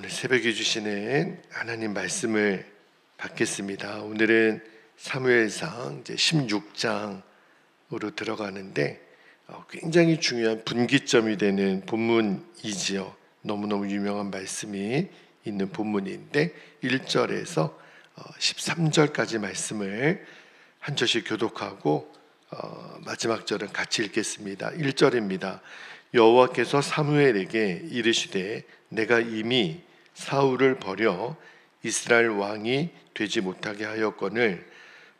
오늘 새벽에 주시는 하나님 말씀을 받겠습니다. 오늘은 사무엘상 이제 16장으로 들어가는데 굉장히 중요한 분기점이 되는 본문이지요. 너무너무 유명한 말씀이 있는 본문인데 1절에서 13절까지 말씀을 한 절씩 교독하고 마지막 절은 같이 읽겠습니다. 1절입니다. 여호와께서 사무엘에게 이르시되 내가 이미 사울을 버려 이스라엘 왕이 되지 못하게 하였거늘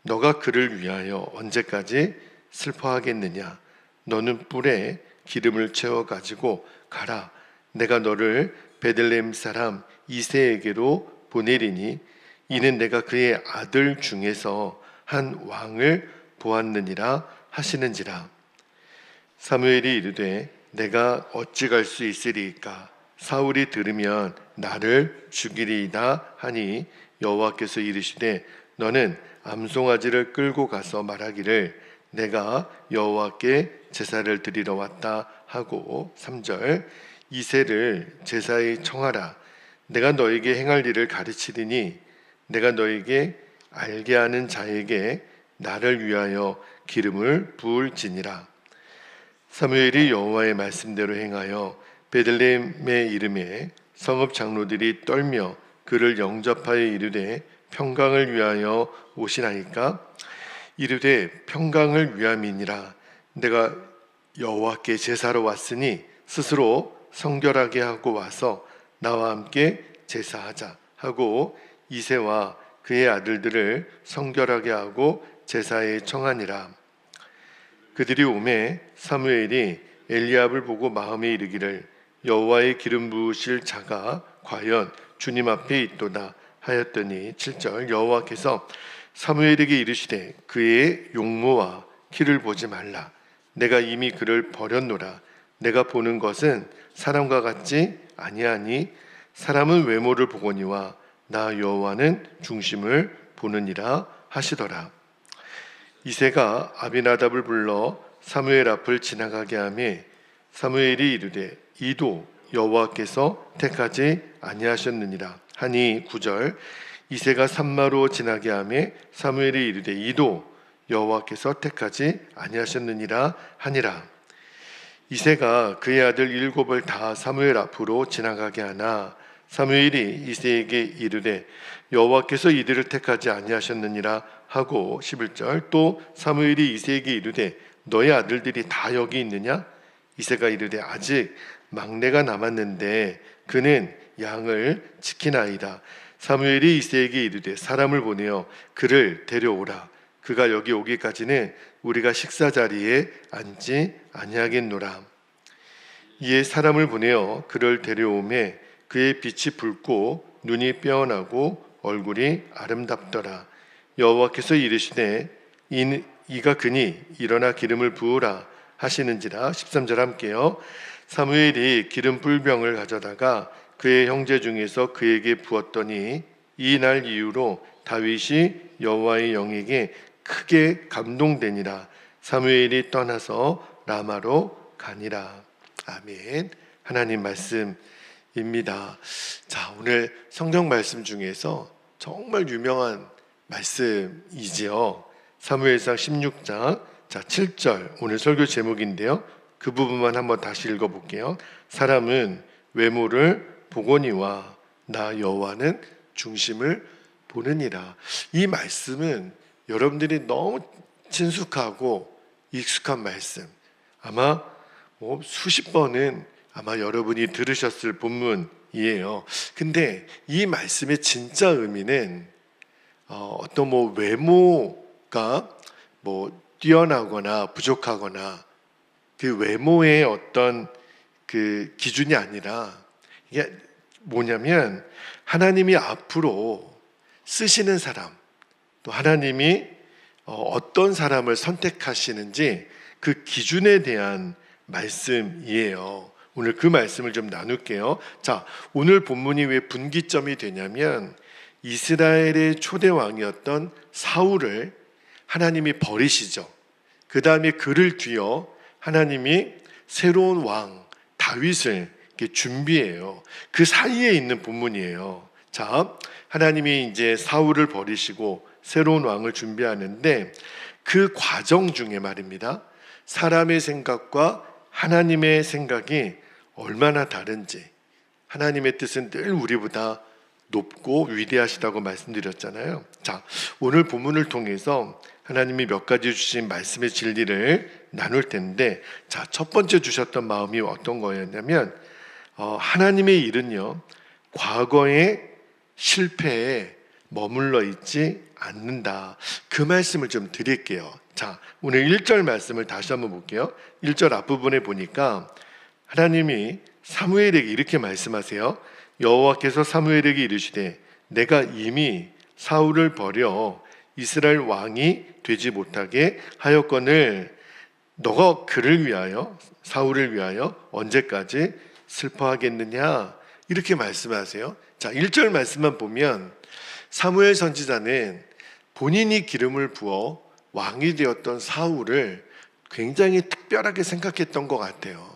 너가 그를 위하여 언제까지 슬퍼하겠느냐. 너는 뿔에 기름을 채워 가지고 가라. 내가 너를 베들레헴 사람 이새에게로 보내리니 이는 내가 그의 아들 중에서 한 왕을 보았느니라 하시는지라. 사무엘이 이르되 내가 어찌 갈 수 있으리이까. 사울이 들으면 나를 죽이리이다 하니 여호와께서 이르시되 너는 암송아지를 끌고 가서 말하기를 내가 여호와께 제사를 드리러 왔다 하고 3절 이새를 제사에 청하라. 내가 너에게 행할 일을 가르치리니 내가 너에게 알게 하는 자에게 나를 위하여 기름을 부을지니라. 사무엘이 여호와의 말씀대로 행하여 베들레헴의 이름에 성읍 장로들이 떨며 그를 영접하여 이르되 평강을 위하여 오시나이까. 이르되 평강을 위함이니라. 내가 여호와께 제사로 왔으니 스스로 성결하게 하고 와서 나와 함께 제사하자 하고 이새와 그의 아들들을 성결하게 하고 제사에 청하니라. 그들이 오매 사무엘이 엘리압을 보고 마음에 이르기를 여호와의 기름 부으실 자가 과연 주님 앞에 있도다 하였더니 7절 여호와께서 사무엘에게 이르시되 그의 용모와 키를 보지 말라. 내가 이미 그를 버렸노라. 내가 보는 것은 사람과 같지 아니하니 사람은 외모를 보거니와 나 여호와는 중심을 보느니라 하시더라. 이새가 아비나답을 불러 사무엘 앞을 지나가게 하며 사무엘이 이르되 이도 여호와께서 택하지 아니하셨느니라 하니 9절 이새가 산마로 지나게 하며 사무엘이 이르되 이도 여호와께서 택하지 아니하셨느니라 하니라. 이새가 그의 아들 7을 다 사무엘 앞으로 지나가게 하나 사무엘이 이새에게 이르되 여호와께서 이들을 택하지 아니하셨느니라 하고 11절 또 사무엘이 이새에게 이르되 너의 아들들이 다 여기 있느냐. 이새가 이르되 아직 막내가 남았는데 그는 양을 지키나이다. 사무엘이 이새에게 이르되 사람을 보내어 그를 데려오라. 그가 여기 오기까지는 우리가 식사 자리에 앉지 아니하겠노라. 이에 사람을 보내어 그를 데려오매 그의 빛이 붉고 눈이 빼어나고 얼굴이 아름답더라. 여호와께서 이르시되 이가 그니 일어나 기름을 부으라 하시는지라. 13절 함께요. 사무엘이 기름 뿔병을 가져다가 그의 형제 중에서 그에게 부었더니 이 날 이후로 다윗이 여호와의 영에게 크게 감동되니라. 사무엘이 떠나서 라마로 가니라. 아멘. 하나님 말씀입니다. 자, 오늘 성경 말씀 중에서 정말 유명한 말씀이지요. 사무엘상 16장 7절 오늘 설교 제목인데요. 그 부분만 한번 다시 읽어볼게요. 사람은 외모를 보거니와 나 여호와는 중심을 보느니라. 이 말씀은 여러분들이 너무 친숙하고 익숙한 말씀, 아마 수십 번은 아마 여러분이 들으셨을 본문이에요. 근데 이 말씀의 진짜 의미는 어떤 외모가 뛰어나거나 부족하거나 그 외모의 어떤 그 기준이 아니라 이게 뭐냐면 하나님이 앞으로 쓰시는 사람, 또 하나님이 어떤 사람을 선택하시는지 그 기준에 대한 말씀이에요. 오늘 그 말씀을 좀 나눌게요. 자, 오늘 본문이 왜 분기점이 되냐면 이스라엘의 초대 왕이었던 사울을 하나님이 버리시죠. 그 다음에 그를 뒤어 하나님이 새로운 왕 다윗을 준비해요. 그 사이에 있는 본문이에요. 자, 하나님이 이제 사울을 버리시고 새로운 왕을 준비하는데 그 과정 중에 말입니다. 사람의 생각과 하나님의 생각이 얼마나 다른지. 하나님의 뜻은 늘 우리보다 높고 위대하시다고 말씀드렸잖아요. 자, 오늘 본문을 통해서 하나님이 몇 가지 주신 말씀의 진리를 나눌 텐데, 자, 첫 번째 주셨던 마음이 어떤 거였냐면 하나님의 일은요, 과거의 실패에 머물러 있지 않는다. 그 말씀을 좀 드릴게요. 자, 오늘 1절 말씀을 다시 한번 볼게요. 1절 앞부분에 보니까 하나님이 사무엘에게 이렇게 말씀하세요. 여호와께서 사무엘에게 이르시되 내가 이미 사울을 버려 이스라엘 왕이 되지 못하게 하였거늘 너가 그를 위하여, 사울을 위하여 언제까지 슬퍼하겠느냐, 이렇게 말씀하세요. 자, 1절 말씀만 보면 사무엘 선지자는 본인이 기름을 부어 왕이 되었던 사울을 굉장히 특별하게 생각했던 것 같아요.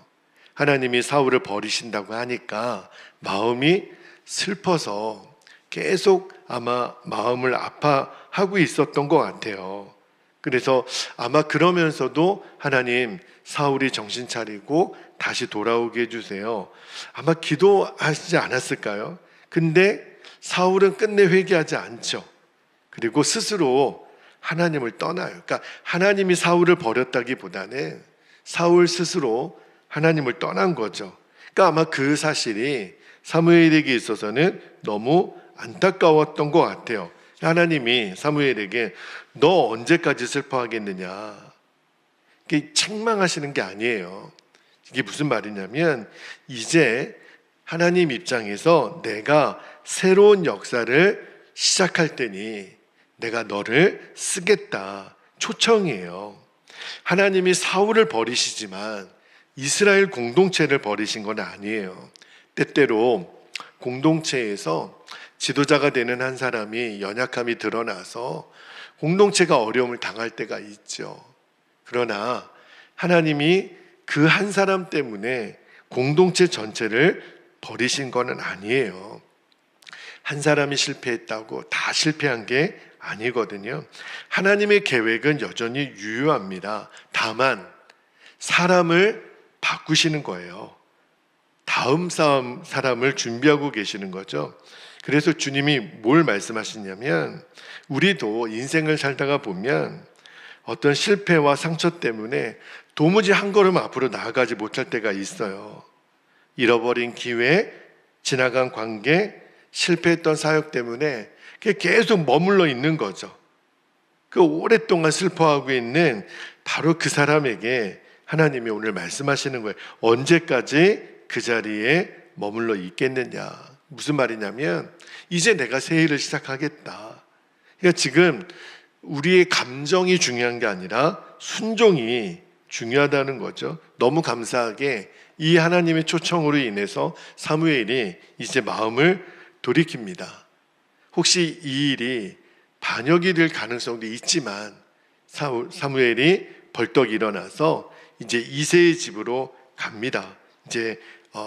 하나님이 사울을 버리신다고 하니까 마음이 슬퍼서 계속 아마 마음을 아파하고 있었던 것 같아요. 그래서 아마 그러면서도 하나님, 사울이 정신 차리고 다시 돌아오게 해주세요, 아마 기도하시지 않았을까요? 근데 사울은 끝내 회개하지 않죠. 그리고 스스로 하나님을 떠나요. 그러니까 하나님이 사울을 버렸다기보다는 사울 스스로 하나님을 떠난 거죠. 그러니까 아마 그 사실이 사무엘에게 있어서는 너무 안타까웠던 것 같아요. 하나님이 사무엘에게 너 언제까지 슬퍼하겠느냐, 이게 책망하시는 게 아니에요. 이게 무슨 말이냐면 이제 하나님 입장에서 내가 새로운 역사를 시작할 때니 내가 너를 쓰겠다, 초청이에요. 하나님이 사울을 버리시지만 이스라엘 공동체를 버리신 건 아니에요. 때때로 공동체에서 지도자가 되는 한 사람이 연약함이 드러나서 공동체가 어려움을 당할 때가 있죠. 그러나 하나님이 그 한 사람 때문에 공동체 전체를 버리신 건 아니에요. 한 사람이 실패했다고 다 실패한 게 아니거든요. 하나님의 계획은 여전히 유효합니다. 다만 사람을 바꾸시는 거예요. 다음 사람을 준비하고 계시는 거죠. 그래서 주님이 뭘 말씀하시냐면 우리도 인생을 살다가 보면 어떤 실패와 상처 때문에 도무지 한 걸음 앞으로 나아가지 못할 때가 있어요. 잃어버린 기회, 지나간 관계, 실패했던 사역 때문에 계속 머물러 있는 거죠. 그 오랫동안 슬퍼하고 있는 바로 그 사람에게 하나님이 오늘 말씀하시는 거예요. 언제까지 그 자리에 머물러 있겠느냐. 무슨 말이냐면 이제 내가 새 일을 시작하겠다. 그러니까 지금 우리의 감정이 중요한 게 아니라 순종이 중요하다는 거죠. 너무 감사하게 이 하나님의 초청으로 인해서 사무엘이 이제 마음을 돌이킵니다. 혹시 이 일이 반역이 될 가능성도 있지만 사무엘이 벌떡 일어나서 이제 이새의 집으로 갑니다. 이제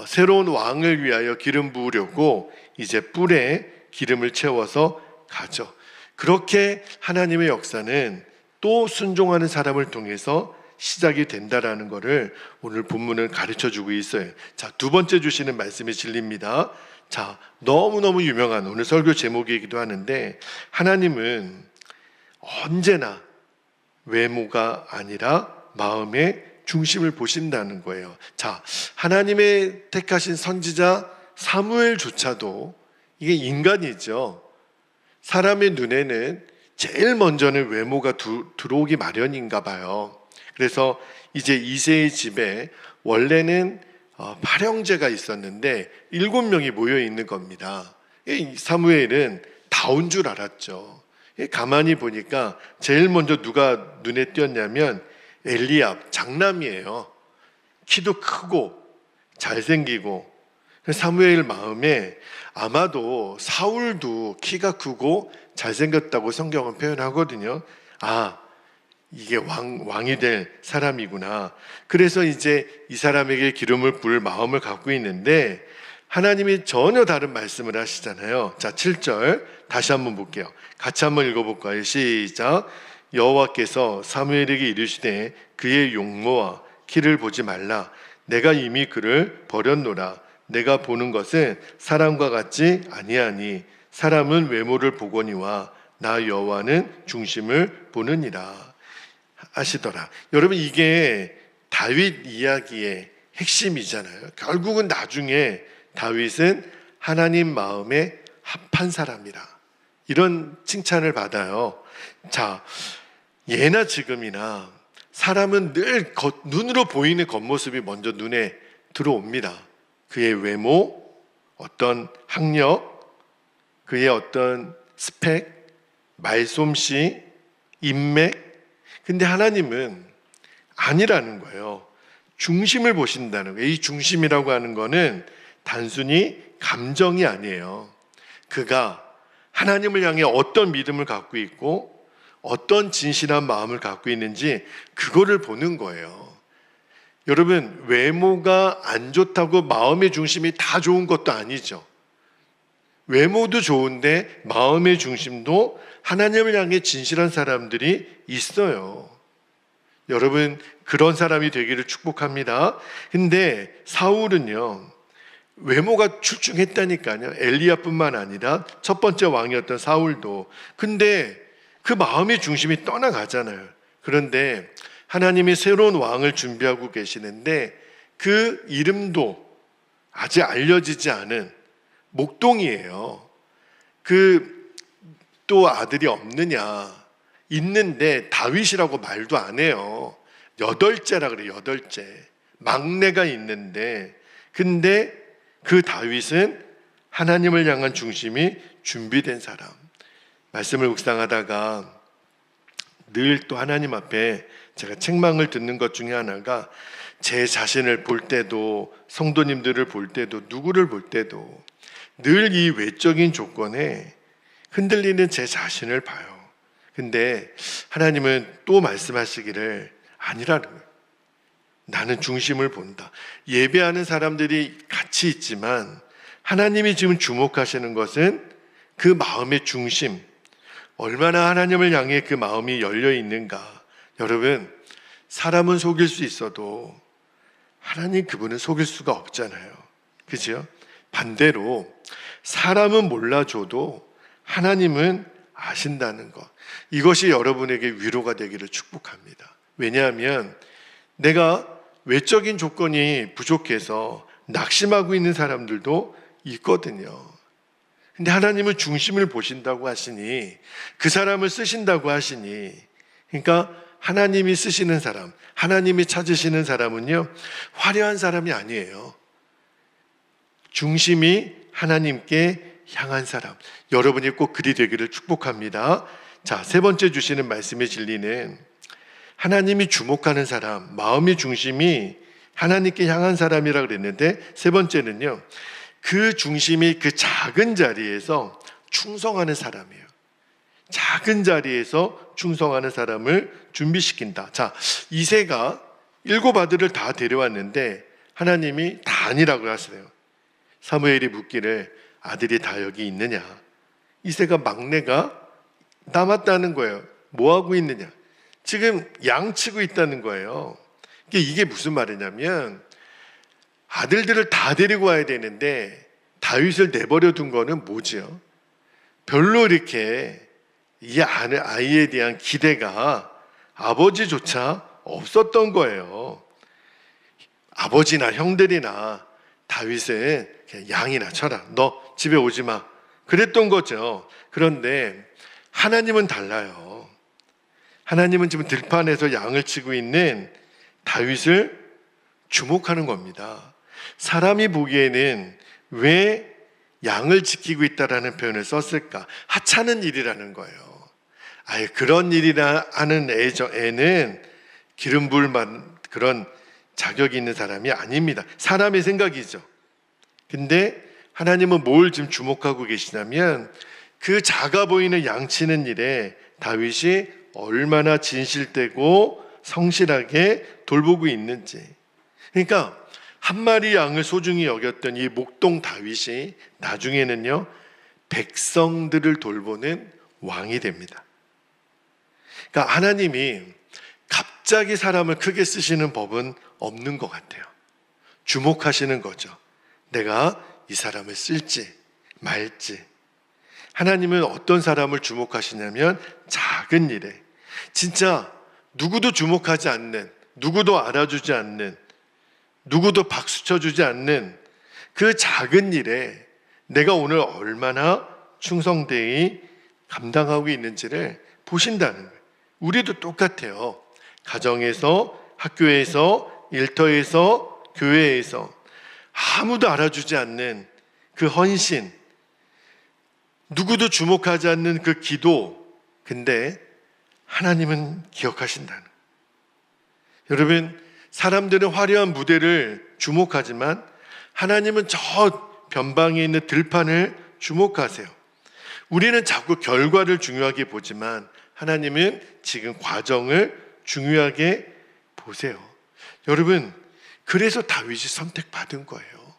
새로운 왕을 위하여 기름 부으려고 이제 뿔에 기름을 채워서 가죠. 그렇게 하나님의 역사는 또 순종하는 사람을 통해서 시작이 된다라는 것을 오늘 본문은 가르쳐주고 있어요. 자, 두 번째 주시는 말씀이 진리입니다. 자, 너무너무 유명한 오늘 설교 제목이기도 하는데 하나님은 언제나 외모가 아니라 마음의 중심을 보신다는 거예요. 자, 하나님의 택하신 선지자 사무엘조차도 이게 인간이죠. 사람의 눈에는 제일 먼저는 외모가 들어오기 마련인가 봐요. 그래서 이제 이새의 집에 원래는 8형제가 있었는데 7명이 모여 있는 겁니다. 사무엘은 다 온 줄 알았죠. 가만히 보니까 제일 먼저 누가 눈에 띄었냐면 엘리압, 장남이에요. 키도 크고 잘생기고. 사무엘 마음에 아마도 사울도 키가 크고 잘생겼다고 성경은 표현하거든요. 아, 이게 왕이 될 사람이구나. 그래서 이제 이 사람에게 기름을 부을 마음을 갖고 있는데 하나님이 전혀 다른 말씀을 하시잖아요. 자, 7절 다시 한번 볼게요. 같이 한번 읽어볼까요? 시작. 여호와께서 사무엘에게 이르시되 그의 용모와 키를 보지 말라. 내가 이미 그를 버렸노라. 내가 보는 것은 사람과 같지 아니하니 사람은 외모를 보거니와 나 여호와는 중심을 보느니라 하시더라. 여러분, 이게 다윗 이야기의 핵심이잖아요. 결국은 나중에 다윗은 하나님 마음에 합한 사람이라 이런 칭찬을 받아요. 자, 예나 지금이나 사람은 늘 눈으로 보이는 겉모습이 먼저 눈에 들어옵니다. 그의 외모, 어떤 학력, 그의 어떤 스펙, 말솜씨, 인맥. 근데 하나님은 아니라는 거예요. 중심을 보신다는 거예요. 이 중심이라고 하는 거는 단순히 감정이 아니에요. 그가 하나님을 향해 어떤 믿음을 갖고 있고 어떤 진실한 마음을 갖고 있는지 그거를 보는 거예요. 여러분, 외모가 안 좋다고 마음의 중심이 다 좋은 것도 아니죠. 외모도 좋은데 마음의 중심도 하나님을 향해 진실한 사람들이 있어요. 여러분, 그런 사람이 되기를 축복합니다. 근데 사울은요, 외모가 출중했다니까요. 엘리야뿐만 아니라 첫 번째 왕이었던 사울도. 근데 그 마음의 중심이 떠나가잖아요. 그런데 하나님이 새로운 왕을 준비하고 계시는데 그 이름도 아직 알려지지 않은 목동이에요. 또 아들이 없느냐? 있는데 다윗이라고 말도 안 해요. 8째라 그래요. 8째. 막내가 있는데, 근데 그 다윗은 하나님을 향한 중심이 준비된 사람. 말씀을 묵상하다가 늘 또 하나님 앞에 제가 책망을 듣는 것 중에 하나가 제 자신을 볼 때도, 성도님들을 볼 때도, 누구를 볼 때도 늘 이 외적인 조건에 흔들리는 제 자신을 봐요. 근데 하나님은 또 말씀하시기를 아니라는 거예요. 나는 중심을 본다. 예배하는 사람들이 같이 있지만 하나님이 지금 주목하시는 것은 그 마음의 중심, 얼마나 하나님을 향해 그 마음이 열려 있는가. 여러분, 사람은 속일 수 있어도 하나님 그분은 속일 수가 없잖아요. 그죠? 반대로 사람은 몰라줘도 하나님은 아신다는 것, 이것이 여러분에게 위로가 되기를 축복합니다. 왜냐하면 내가 외적인 조건이 부족해서 낙심하고 있는 사람들도 있거든요. 근데 하나님은 중심을 보신다고 하시니, 그 사람을 쓰신다고 하시니, 그러니까 하나님이 쓰시는 사람, 하나님이 찾으시는 사람은요, 화려한 사람이 아니에요. 중심이 하나님께 향한 사람. 여러분이 꼭 그리 되기를 축복합니다. 자, 세 번째 주시는 말씀의 진리는 하나님이 주목하는 사람, 마음의 중심이 하나님께 향한 사람이라 그랬는데, 세 번째는요, 그 중심이 그 작은 자리에서 충성하는 사람이에요. 작은 자리에서 충성하는 사람을 준비시킨다. 자, 이새가 7 아들을 다 데려왔는데 하나님이 다 아니라고 하세요. 사무엘이 묻기를 아들이 다 여기 있느냐? 이새가 막내가 남았다는 거예요. 뭐 하고 있느냐? 지금 양치고 있다는 거예요. 이게 무슨 말이냐면 아들들을 다 데리고 와야 되는데 다윗을 내버려 둔 거는 뭐지요? 별로 이렇게 이 아이에 대한 기대가 아버지조차 없었던 거예요. 아버지나 형들이나 다윗은 그냥 양이나 쳐라. 너 집에 오지 마. 그랬던 거죠. 그런데 하나님은 달라요. 하나님은 지금 들판에서 양을 치고 있는 다윗을 주목하는 겁니다. 사람이 보기에는 왜 양을 지키고 있다라는 표현을 썼을까? 하찮은 일이라는 거예요. 아예 그런 일이라 하는 애는 기름 부을만 그런 자격이 있는 사람이 아닙니다. 사람의 생각이죠. 근데 하나님은 뭘 지금 주목하고 계시냐면 그 작아 보이는 양치는 일에 다윗이 얼마나 진실되고 성실하게 돌보고 있는지. 그러니까 한 마리 양을 소중히 여겼던 이 목동 다윗이 나중에는요 백성들을 돌보는 왕이 됩니다. 그러니까 하나님이 갑자기 사람을 크게 쓰시는 법은 없는 것 같아요. 주목하시는 거죠. 내가 이 사람을 쓸지 말지. 하나님은 어떤 사람을 주목하시냐면 작은 일에, 진짜 누구도 주목하지 않는, 누구도 알아주지 않는, 누구도 박수 쳐주지 않는 그 작은 일에 내가 오늘 얼마나 충성되이 감당하고 있는지를 보신다는 거예요. 우리도 똑같아요. 가정에서, 학교에서, 일터에서, 교회에서 아무도 알아주지 않는 그 헌신, 누구도 주목하지 않는 그 기도, 근데 하나님은 기억하신다는 거예요. 여러분, 사람들은 화려한 무대를 주목하지만 하나님은 저 변방에 있는 들판을 주목하세요. 우리는 자꾸 결과를 중요하게 보지만 하나님은 지금 과정을 중요하게 보세요. 여러분, 그래서 다윗이 선택받은 거예요.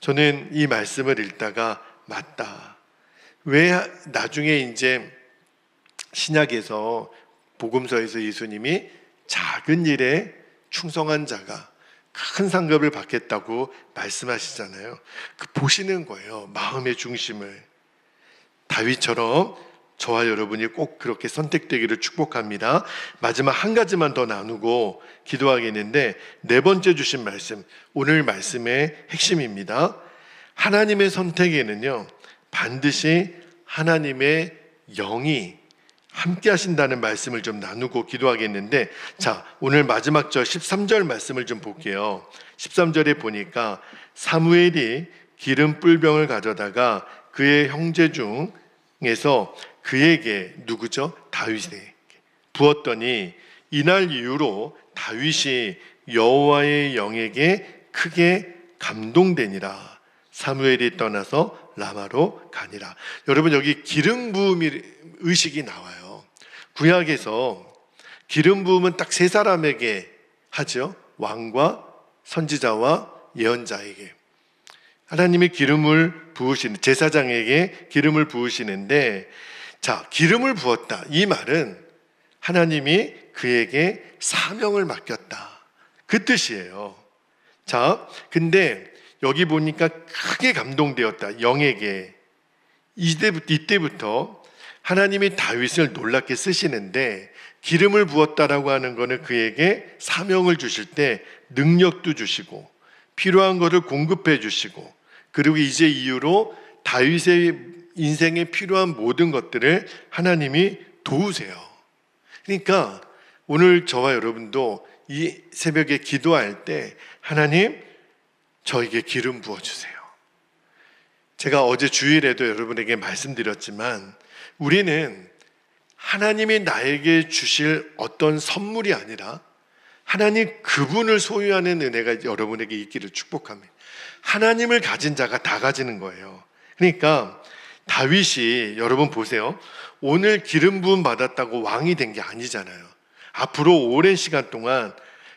저는 이 말씀을 읽다가 맞다. 왜 나중에 이제 신약에서 복음서에서 예수님이 작은 일에 충성한 자가 큰 상급을 받겠다고 말씀하시잖아요. 그 보시는 거예요. 마음의 중심을. 다윗처럼 저와 여러분이 꼭 그렇게 선택되기를 축복합니다. 마지막 한 가지만 더 나누고 기도하겠는데, 네 번째 주신 말씀, 오늘 말씀의 핵심입니다. 하나님의 선택에는요 반드시 하나님의 영이 함께 하신다는 말씀을 좀 나누고 기도하겠는데, 자, 오늘 마지막 절 13절 말씀을 좀 볼게요. 13절에 보니까 사무엘이 기름 뿔병을 가져다가 그의 형제 중에서 그에게, 누구죠? 다윗에게 부었더니 이날 이후로 다윗이 여호와의 영에게 크게 감동되니라. 사무엘이 떠나서 라마로 가니라. 여러분, 여기 기름 부음 의식이 나와요. 구약에서 기름 부음은 딱 세 사람에게 하죠. 왕과 선지자와 예언자에게. 하나님이 기름을 부으시는, 제사장에게 기름을 부으시는데, 자, 기름을 부었다, 이 말은 하나님이 그에게 사명을 맡겼다, 그 뜻이에요. 자, 근데 여기 보니까 크게 감동되었다, 영에게. 이때부터 하나님이 다윗을 놀랍게 쓰시는데, 기름을 부었다라고 하는 것은 그에게 사명을 주실 때 능력도 주시고 필요한 것을 공급해 주시고, 그리고 이제 이후로 다윗의 인생에 필요한 모든 것들을 하나님이 도우세요. 그러니까 오늘 저와 여러분도 이 새벽에 기도할 때 하나님, 저에게 기름 부어주세요. 제가 어제 주일에도 여러분에게 말씀드렸지만 우리는 하나님이 나에게 주실 어떤 선물이 아니라 하나님 그분을 소유하는 은혜가 여러분에게 있기를 축복합니다. 하나님을 가진 자가 다 가지는 거예요. 그러니까 다윗이, 여러분 보세요, 오늘 기름 부음 받았다고 왕이 된 게 아니잖아요. 앞으로 오랜 시간 동안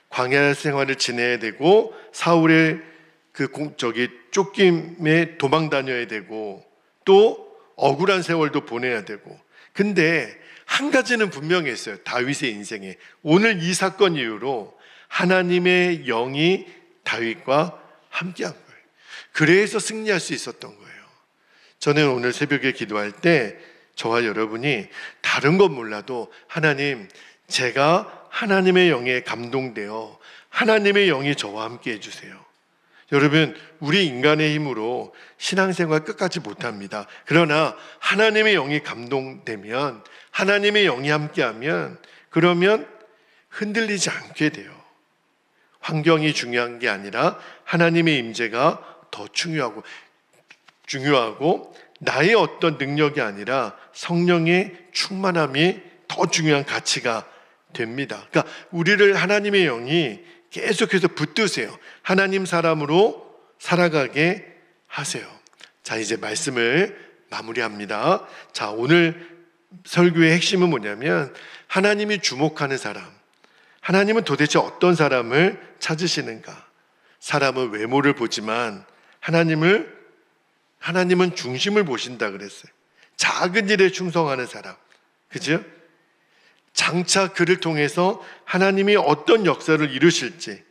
광야 생활을 지내야 되고 사울의 쫓김에 도망 다녀야 되고 또 억울한 세월도 보내야 되고. 근데 한 가지는 분명했어요. 다윗의 인생에 오늘 이 사건 이후로 하나님의 영이 다윗과 함께한 거예요. 그래서 승리할 수 있었던 거예요. 저는 오늘 새벽에 기도할 때 저와 여러분이 다른 건 몰라도 하나님, 제가 하나님의 영에 감동되어 하나님의 영이 저와 함께 해주세요. 여러분, 우리 인간의 힘으로 신앙생활 끝까지 못합니다. 그러나 하나님의 영이 감동되면, 하나님의 영이 함께하면, 그러면 흔들리지 않게 돼요. 환경이 중요한 게 아니라 하나님의 임재가 더 중요하고 나의 어떤 능력이 아니라 성령의 충만함이 더 중요한 가치가 됩니다. 그러니까 우리를 하나님의 영이 계속해서 붙드세요. 하나님 사람으로 살아가게 하세요. 자, 이제 말씀을 마무리합니다. 자, 오늘 설교의 핵심은 뭐냐면 하나님이 주목하는 사람, 하나님은 도대체 어떤 사람을 찾으시는가? 사람은 외모를 보지만 하나님은 중심을 보신다 그랬어요. 작은 일에 충성하는 사람, 그죠? 장차 그를 통해서 하나님이 어떤 역사를 이루실지,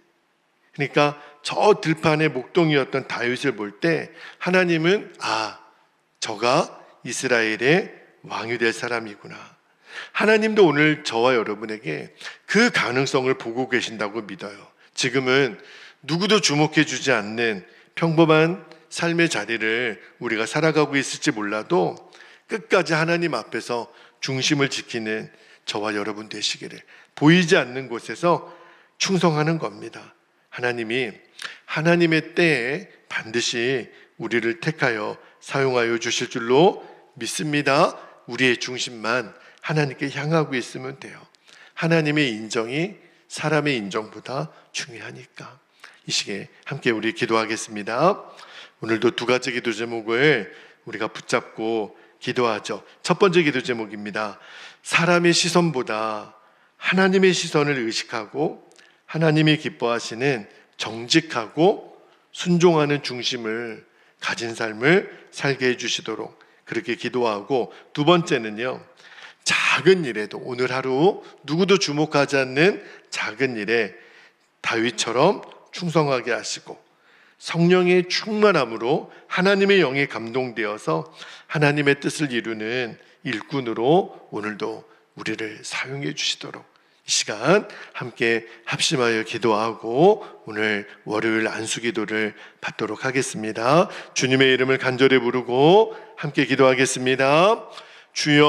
그러니까 저 들판의 목동이었던 다윗을 볼 때 하나님은 저가 이스라엘의 왕이 될 사람이구나. 하나님도 오늘 저와 여러분에게 그 가능성을 보고 계신다고 믿어요. 지금은 누구도 주목해 주지 않는 평범한 삶의 자리를 우리가 살아가고 있을지 몰라도 끝까지 하나님 앞에서 중심을 지키는 저와 여러분 되시기를, 보이지 않는 곳에서 충성하는 겁니다. 하나님이 하나님의 때에 반드시 우리를 택하여 사용하여 주실 줄로 믿습니다. 우리의 중심만 하나님께 향하고 있으면 돼요. 하나님의 인정이 사람의 인정보다 중요하니까. 이 시기에 함께 우리 기도하겠습니다. 오늘도 두 가지 기도 제목을 우리가 붙잡고 기도하죠. 첫 번째 기도 제목입니다. 사람의 시선보다 하나님의 시선을 의식하고 하나님이 기뻐하시는 정직하고 순종하는 중심을 가진 삶을 살게 해주시도록 그렇게 기도하고, 두 번째는요, 작은 일에도, 오늘 하루 누구도 주목하지 않는 작은 일에 다윗처럼 충성하게 하시고 성령의 충만함으로 하나님의 영에 감동되어서 하나님의 뜻을 이루는 일꾼으로 오늘도 우리를 사용해 주시도록 이 시간 함께 합심하여 기도하고 오늘 월요일 안수기도를 받도록 하겠습니다. 주님의 이름을 간절히 부르고 함께 기도하겠습니다. 주여